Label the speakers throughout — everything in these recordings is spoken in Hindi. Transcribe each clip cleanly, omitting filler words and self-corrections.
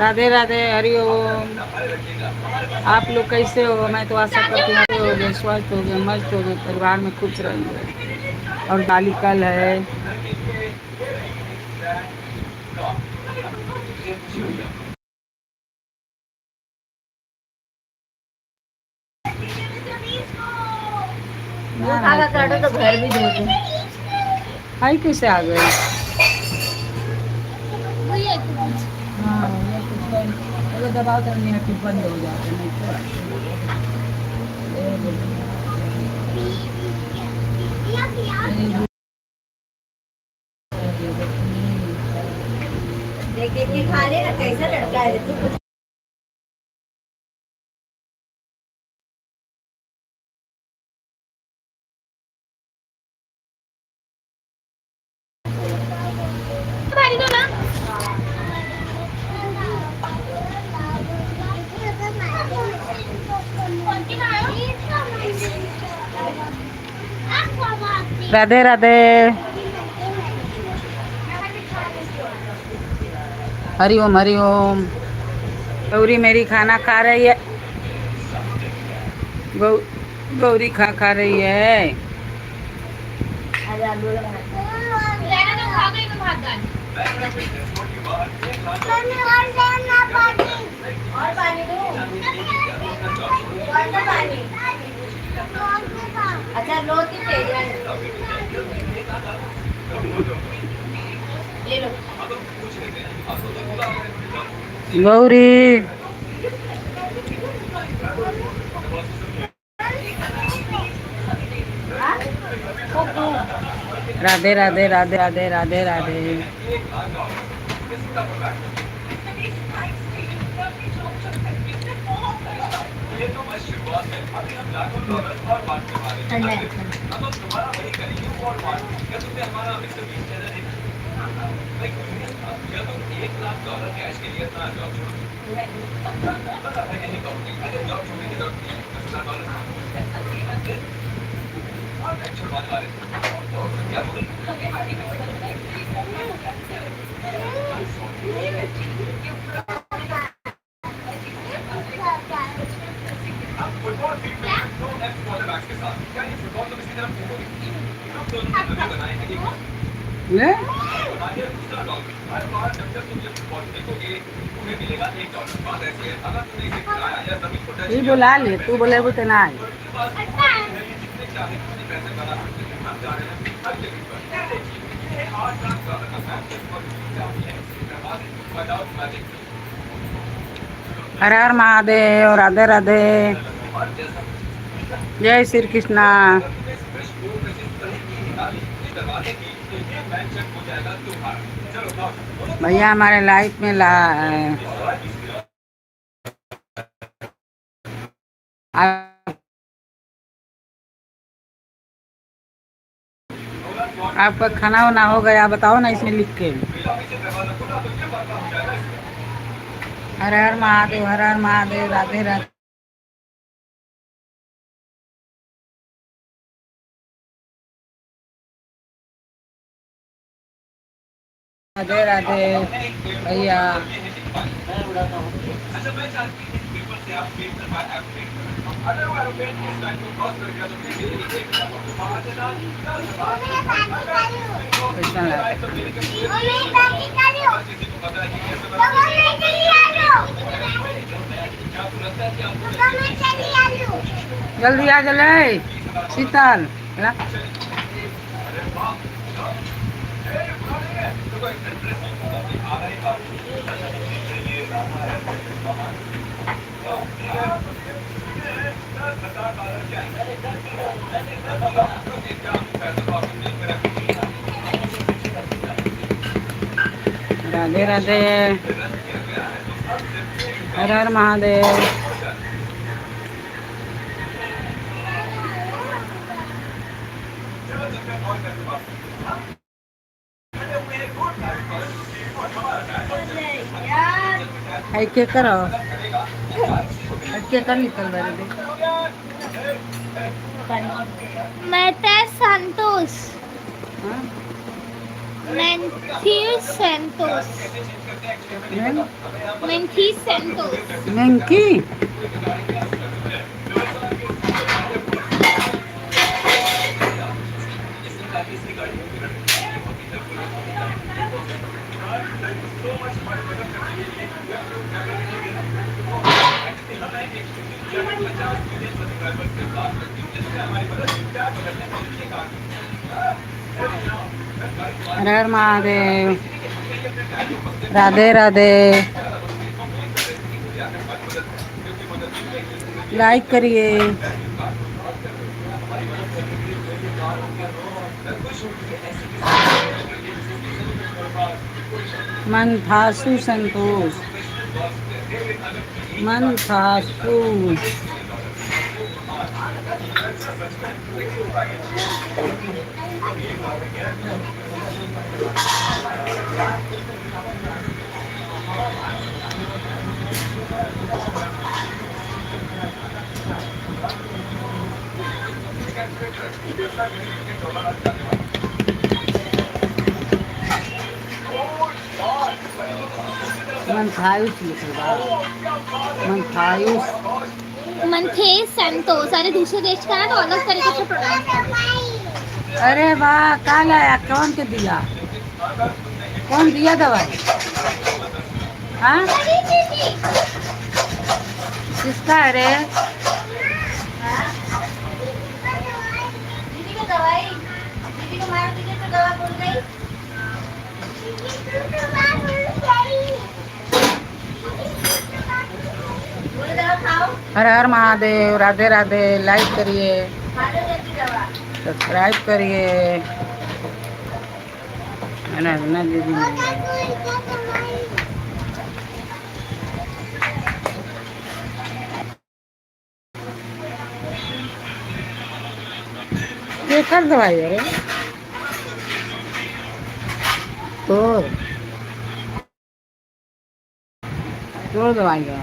Speaker 1: राधे राधे, हरिओम। आप लोग कैसे हो? मैं तो आशा करती हूँ हो गए, स्वस्थ हो गए, मस्त हो गए, परिवार में खुश रहेंगे। और गाली कल है। तो घर भी दे दो। हाई कैसे आ गए? हाँ, ये दबाव तो नहीं है कि बंद हो जाते नहीं तो। देख देख के खा ले ना, कैसा लड़का है तू। राधे राधे, हरिओम हरिओम। गौरी मेरी खाना खा रही है। गौरी खा रही है। अच्छा लो, ले लो गौरी। राधे राधे राधे राधे राधे राधे। बुला ले, तू बोले तो ना आई। हर हर महादेव, राधे राधे, जय श्री कृष्णा। भैया हमारे लाइफ में आपका खाना वाना हो गया? बताओ ना इसमें लिख के। हर हर महादेव, हर हर महादेव, राधे राधे। राधे राधे भैया। जल्दी आ जले शीतल। राधे राधे, हर हर महादेव। के करो के कर निकल रहे।
Speaker 2: मैं तो संतोष। Menthir Santos.
Speaker 1: Men,
Speaker 2: Menthir Santos.
Speaker 1: menki. हर हर महादेव। राधे राधे। लाइक करिए। मंथासु संतोष। मंथासु। मंथायुस लिखल बा। मंथायुस।
Speaker 2: मंथेर सैंतोस। अरे दूसरे देश का है तो अलग तरीके से प्रोनाउंस करते
Speaker 1: अरे वाह, कल आया कौन के दिया? कौन दिया दवाई? हाँ,
Speaker 2: हैं।
Speaker 1: किसका है रे?
Speaker 2: दीदी को दवाई, दीदी को मार दीजिए तो दवा बोल गई। बोले दवा खाओ।
Speaker 1: हर हर महादेव। राधे राधे। लाइक करिए,
Speaker 2: खा लो जल्दी दवा।
Speaker 1: सब्सक्राइब करिए। है ना दीदी मिल गई। केकर दवाई है रे? तो तो दवाई है।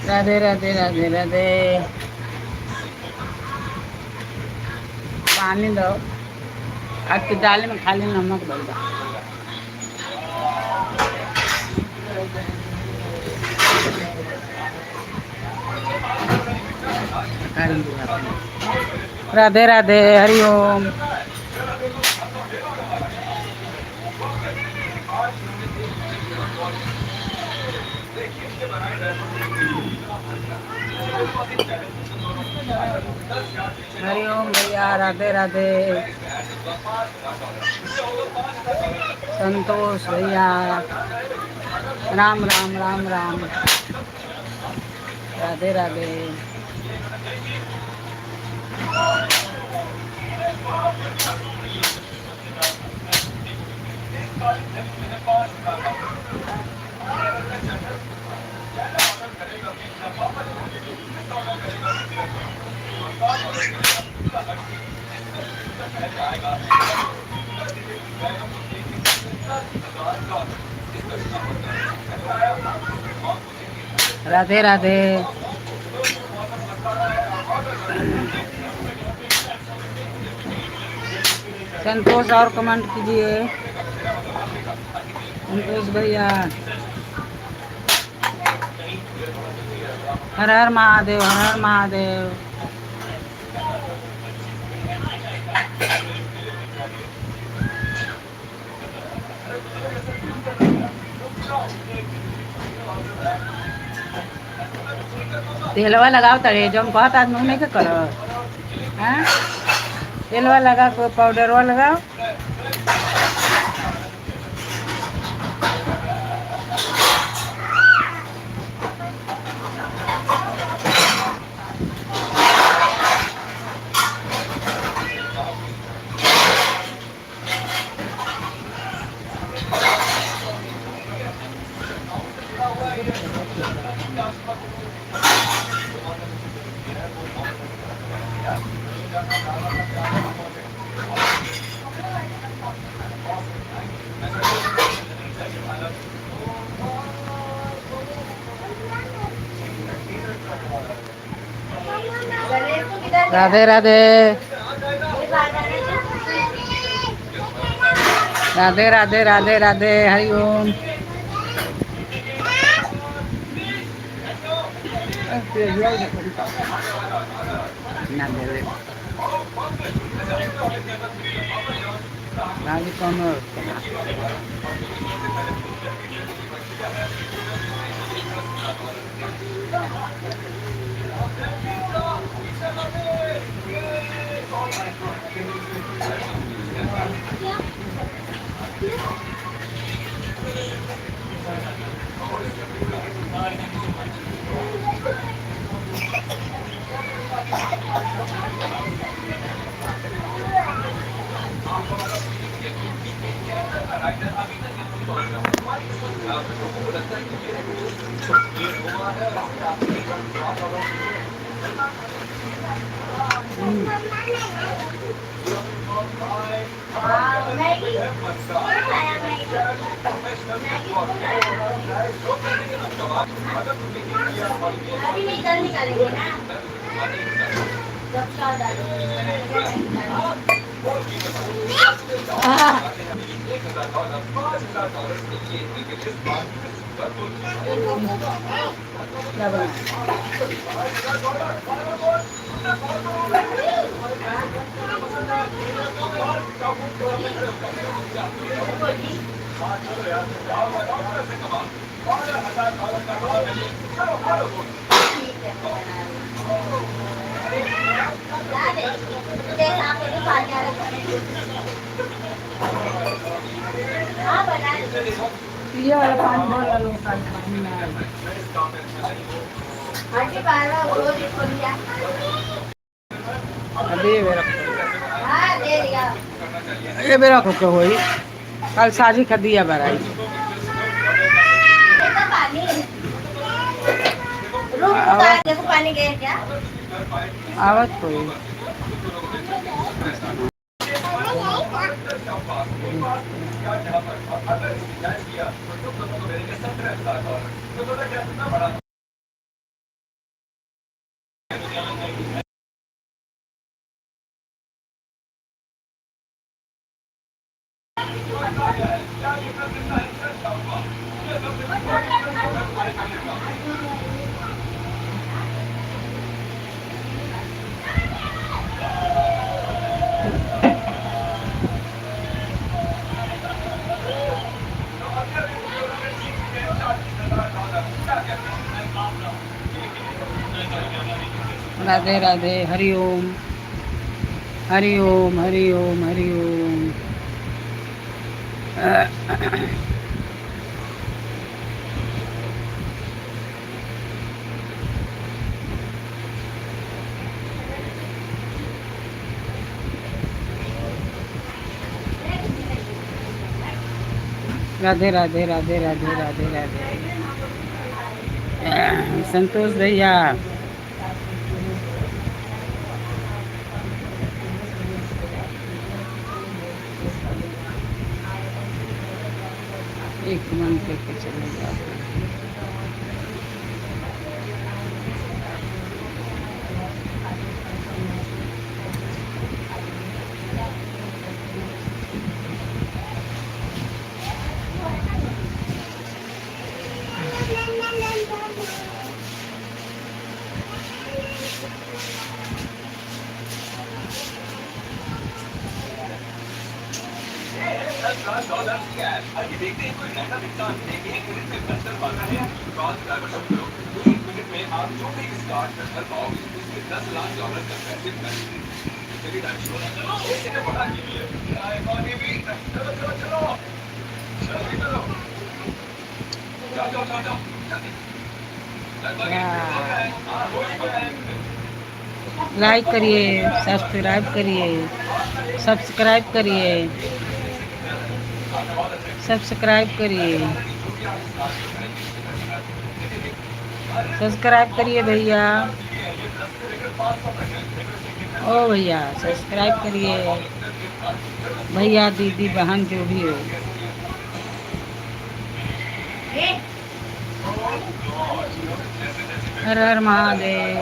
Speaker 1: राधे राधे राधे राधे। पानी दो। आपकी दाल में खाली नमक डाल दो। राधे राधे। हरिओम। हरिओम भैया। राधे राधे। संतोष भैया। राम राम राम राम। राधे राधे। राधे राधे। संतोष और कमेंट कीजिए। संतोष भैया। हर हर महादेव। हर हर महादेव। तेलवा लगाओ तरे जो हम कहत आदमी नहीं के करो। हाँ, तेलवा लगा को पाउडरवा लगाओ। राधे राधे राधे राधे राधे राधे हरि ओम। राधे कौन है?
Speaker 2: अभी नहीं कल निकालेंगे ना जब स्वाद आ
Speaker 1: क्या बना? ये वाला पानी वाला लो पानी में अभी ये मेरा को होई कल साजी खदिया बराई
Speaker 2: पानी गए क्या
Speaker 1: आवत कोई राधे राधे हरि ओम हरि ओम हरि ओम हरि ओम। राधे राधे राधे राधे राधे राधे संतोष भैया एक मन करके चले जाते लाइक करिए सब्सक्राइब करिए सब्सक्राइब करिए सब्सक्राइब करिए सब्सक्राइब करिए भैया ओ भैया सब्सक्राइब करिए भैया दीदी बहन जो भी हो हर हर महादेव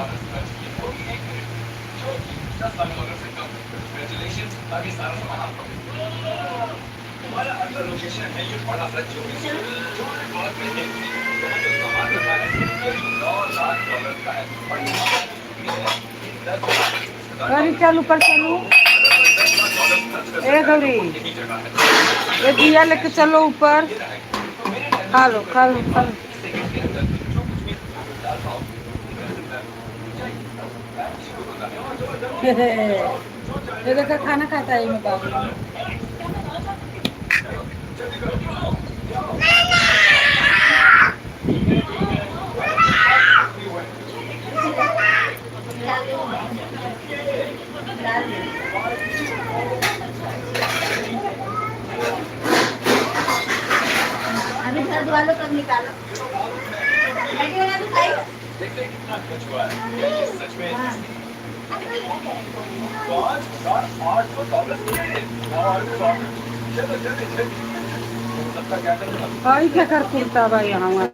Speaker 1: गौरी चल ऊपर चलो। ए गौरी, ये दिया लेके चलो ऊपर। खा लो खा लो खा लो। ये देखो खाना खाता है मैं बाबू।
Speaker 2: अभी घर वालों तक निकालो। बैठे वाला तो खाई।
Speaker 1: भाई क्या कर कुर्ता भाई हमारा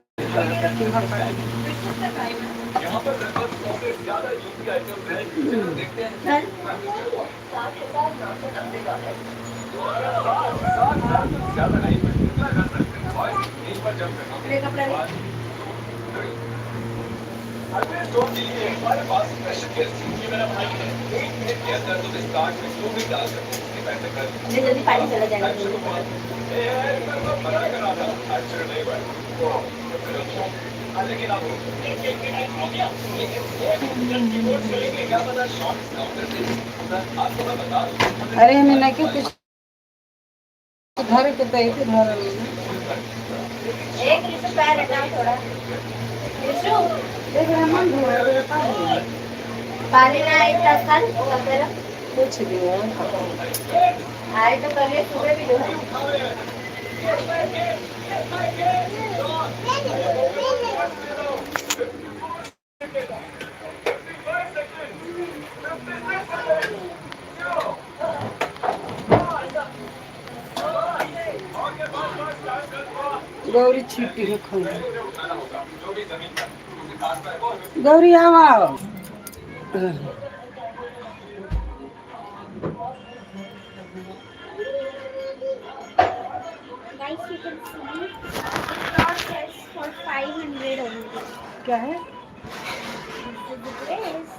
Speaker 2: जल्दी पानी चला जाएगा।
Speaker 1: अरे हमें नहीं क्यों कुछ घर के तो एक घर
Speaker 2: एक रिशु पैर हटाओ थोड़ा। रिशु
Speaker 1: देख रहे मन
Speaker 2: पानी ना आए कल कल
Speaker 1: कुछ दिया
Speaker 2: आए तो कल सुबह भी दो है।
Speaker 1: गौरी छीटी है खाना। गौरी आओ।
Speaker 2: Guys, you can see our dress for 500 only.
Speaker 1: क्या है
Speaker 2: This is the dress.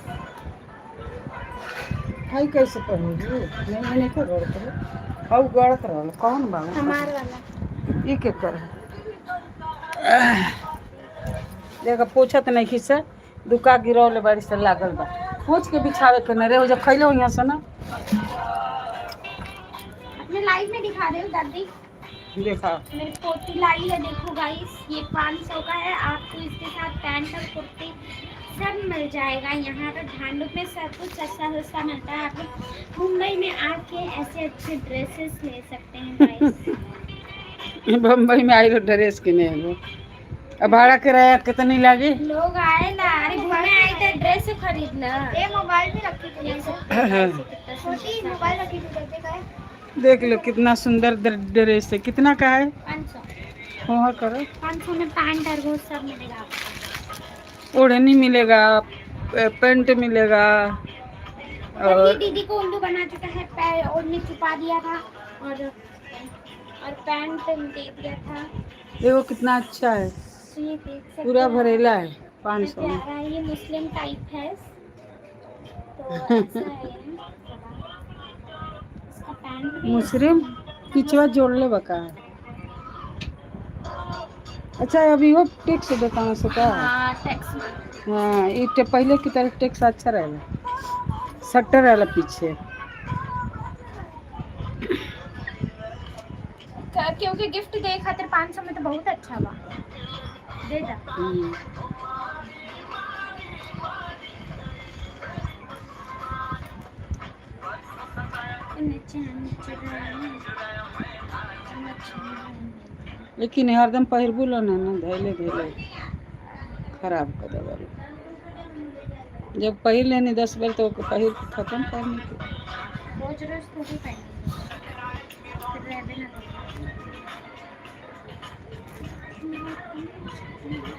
Speaker 1: भाई कैसे पहनोगी? नहीं मैंने क्या गौर करो और गौर करो कौन बाबू
Speaker 2: हमार वाला।
Speaker 1: ये क्या कर देखा पोछत नहीं खींचा दुका गिरौले बाड़ी से लागल बा खोज के बिछावे के न रे हो जब खैलो यहाँ से ना
Speaker 2: अपने लाइव में दिखा रहे हो दादी।
Speaker 1: देखा
Speaker 2: मेरी पोती लाई है, देखो गाइस, ये 500 का है। आपको इसके साथ पैंट और कुर्ती सब मिल जाएगा। यहाँ पर ढांडू में सब कुछ सस्ता सस्ता मिलता है। आप लोग मुंबई में आके ऐसे अच्छे ड्रेसेस ले सकते हैं गाइस।
Speaker 1: बम्बई में आई ड्रेस किने हो अब भाड़ा किराया कितनी लागी
Speaker 2: लोग आए ना, अरे घूमने आए थे ड्रेस खरीदना। ये मोबाइल भी रखी थी, छोटी मोबाइल रखी थी। करते का है
Speaker 1: देख लो कितना सुंदर ड्रेस है कितना का है
Speaker 2: 500।
Speaker 1: हाँ करो
Speaker 2: 500 में पैंट और वो सब मिलेगा आपको।
Speaker 1: ओढ़नी मिलेगा पैंट मिलेगा
Speaker 2: और दीदी को उल्लू बना चुका है, पैर ओढ़नी छुपा दिया था और पैंट दे दिया था।
Speaker 1: देखो कितना अच्छा है
Speaker 2: तो ये देख सकते
Speaker 1: पूरा
Speaker 2: हैं।
Speaker 1: भरेला है 500 में
Speaker 2: प्यारा है, ये मुस्लिम टाइप है तो ऐसा है। इसका पैंट भी
Speaker 1: मुस्लिम पिछवा जोड़ ले बका अच्छा अभी वो टैक्स बताना से का
Speaker 2: हाँ टैक्स।
Speaker 1: हाँ ये पहले की तरह टैक्स अच्छा रहेगा सट्टर रहेला पीछे
Speaker 2: क्योंकि गिफ्ट दे खातिर 500 में तो बहुत अच्छा बा। दे जा
Speaker 1: लेकिन हरदम पहिरबू लो ना धैले धैले खराब कर देगा जब पहिर लेनी 10 बार तो पहिर के खत्म करने के
Speaker 2: रोज रोज थोड़ी पहनेंगे, फिर रहबे ना करेगा।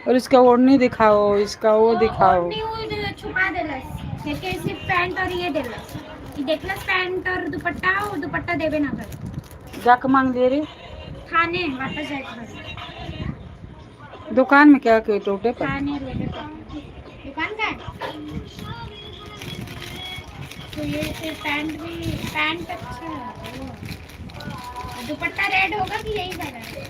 Speaker 1: और इसका ओढ़नी दिखाओ इसका वो दिखाओ
Speaker 2: ओढ़नी वो छुपा देलस। हे सिर्फ पैंट और ये देलस, ये देखलस पैंट और दुपट्टा देबे ना करे।
Speaker 1: जाके मांग दे रे
Speaker 2: खाने वापस जाए घर,
Speaker 1: दुकान में क्या के टोटे पर
Speaker 2: खाने रोटे पर दुकान का है। तो ये सिर्फ पैंट अच्छा है, दुपट्टा रेड होगा कि यही कलर है?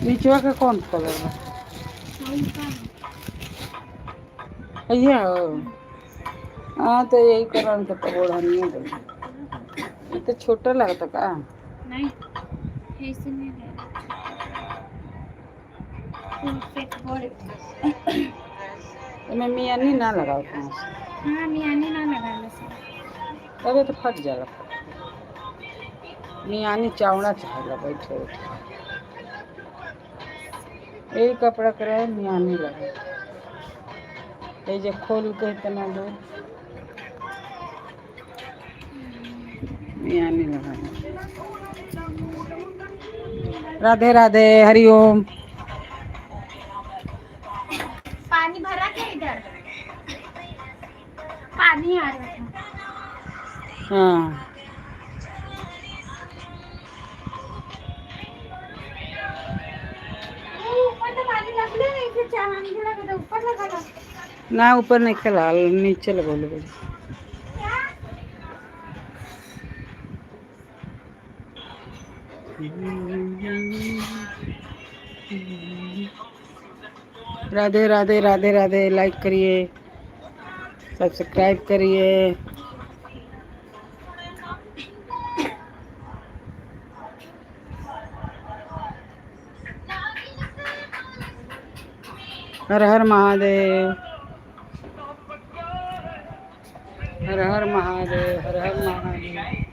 Speaker 1: नीचवा का कौन कलर है ये हाँ तो यही कलर का तो ओढ़नी है ये तो छोटा लगता का
Speaker 2: नहीं ऐसे नहीं है फिट बॉडी।
Speaker 1: मैं मियानी ना लगाओ कहाँ से
Speaker 2: हाँ मियानी ना लगा ले सर,
Speaker 1: तबे तो फट जाला मियानी चावड़ा चाहेला बैठे यही कपड़ा करे मियानी लगा ये जो खोल के इतना दो मियानी लगा। राधे राधे हरिओम।
Speaker 2: पानी भरा क्या इधर? पानी आ रहा था।
Speaker 1: हाँ
Speaker 2: ऊपर तो पानी लगले नहीं थे, चाहन के लगा था ऊपर लगा था।
Speaker 1: ना ऊपर नहीं खला नीचे लगो लोगे राधे राधे राधे राधे लाइक करिए सब्सक्राइब करिए हर हर महादेव हर हर महादेव हर हर महादेव।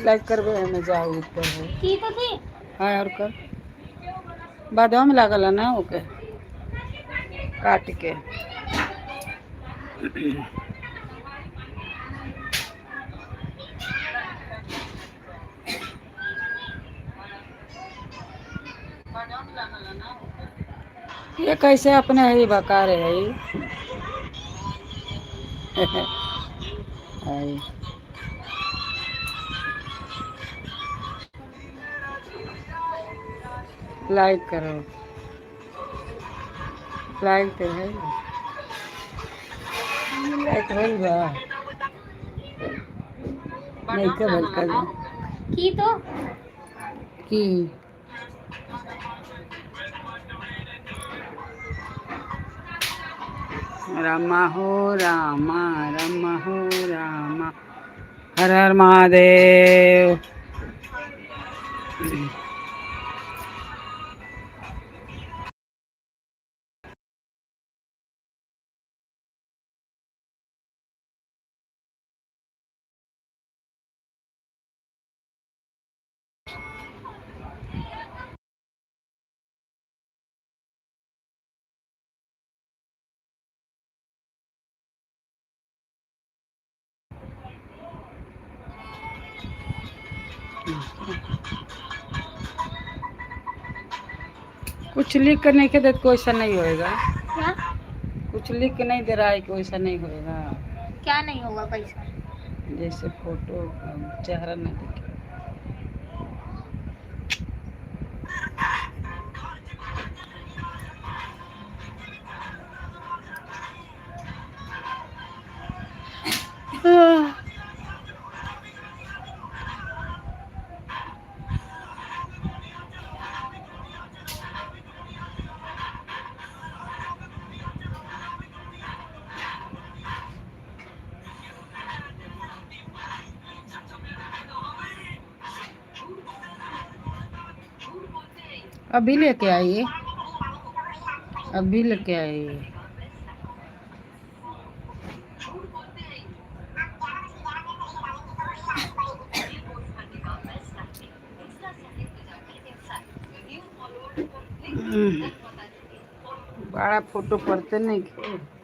Speaker 1: लाइक करबे हमें जाओ ऊपर है
Speaker 2: की तो थी
Speaker 1: हाँ और कर बादवा में लागल है ना ओके काट के ये कैसे अपने ही बका रहे है लाइक करो लाइक तो है लाइक हो बा नहीं का भल कर
Speaker 2: की तो
Speaker 1: की रामा हो रामा रामा हो रामा हर हर महादेव। कुछ लिख कर नहीं के दे तो वैसा नहीं होएगा
Speaker 2: क्या
Speaker 1: कुछ लिख के नहीं दे रहा है कि वैसा नहीं होएगा
Speaker 2: क्या नहीं होगा पैसा?
Speaker 1: जैसे फोटो चेहरा नहीं दिखे अभी लेके आइए, अभी लेके आइए। बड़ा फोटो पड़ते नहीं खे।